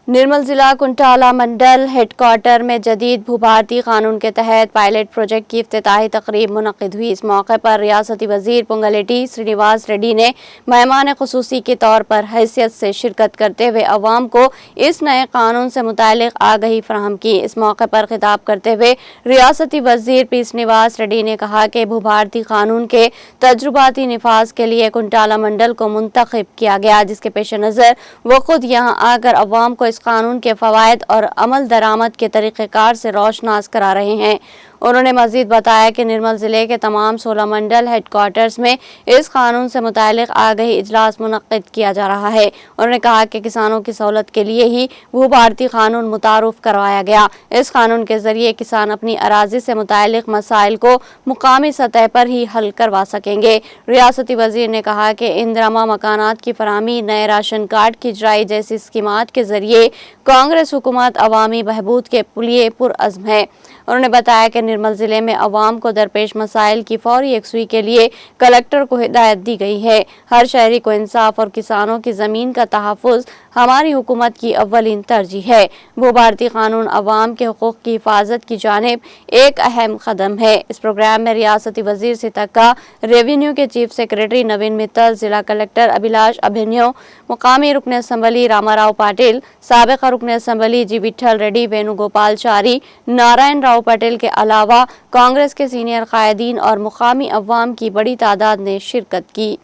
निर्मल जिला कुंटाला मंडल हेडक्वार्टर में जदीद भूभारती कानून के तहत पायलट प्रोजेक्ट की इफ्तिताही तकरीब मुनक्किद हुई। इस मौके पर रियासती वजीर पोंगलेटी श्रीनिवास रेड्डी ने मेहमान खुसूसी के तौर पर हैसियत से शिरकत करते हुए अवाम को इस नए कानून से मुतालिक आगही फराहम की। इस मौके पर खिताब करते हुए रियासती वजीर पी श्रीनिवास रेड्डी ने कहा कि भूभारती कानून के तजुर्बाती निफाज के लिए कुंटाला मंडल को मुंतखब किया गया, जिसके पेश नज़र वो खुद यहाँ आकर अवाम को कानून के फवायद और अमल दरामद के तरीक़ेकार से रोशनास करा रहे हैं। उन्होंने मजीद बताया कि निर्मल जिले के तमाम 16 मंडल हेडक्वार्टर्स में इस कानून से मुतालिक आगही इजलास मुनक्किद किया जा रहा है। उन्होंने कहा कि किसानों की सहूलत के लिए ही भूभारती कानून मुतारुफ करवाया गया। इस कानून के जरिए किसान अपनी अराजी से मुतालिक मसाइल को मुकामी सतह पर ही हल करवा सकेंगे। रियासती वजीर ने कहा कि इंदिरमा मकानात की फराहमी, नए राशन कार्ड की इजराई जैसी स्कीमात के जरिए कांग्रेस हुकूमत अवामी बहबूद के लिए पुरअज़्म है। उन्होंने बताया कि निर्मल जिले में अवाम को दरपेश मसाइल की फौरी यकसुई के लिए कलेक्टर को हिदायत दी गई है। हर शहरी को इंसाफ और किसानों की ज़मीन का तहफ़्फ़ुज़ हमारी हुकूमत की अव्वलीन तरजीह है। भूभारती कानून अवाम के हुकूक की हिफाजत की जानिब एक अहम कदम है। इस प्रोग्राम में रियासती वजीर सितक्का, रेवेन्यू के चीफ सेक्रेटरी नवीन मित्तल, जिला कलेक्टर अभिलाष अभिनव, मुकामी रुकन असम्बली रामाराव पाटिल, साबिक़ा रुकन असम्बली जी विठल रेड्डी, वेणुगोपालचारी, नारायण राव पटेल के अलावा कांग्रेस के सीनियर कायदीन और मुकामी अवाम की बड़ी तादाद ने शिरकत की।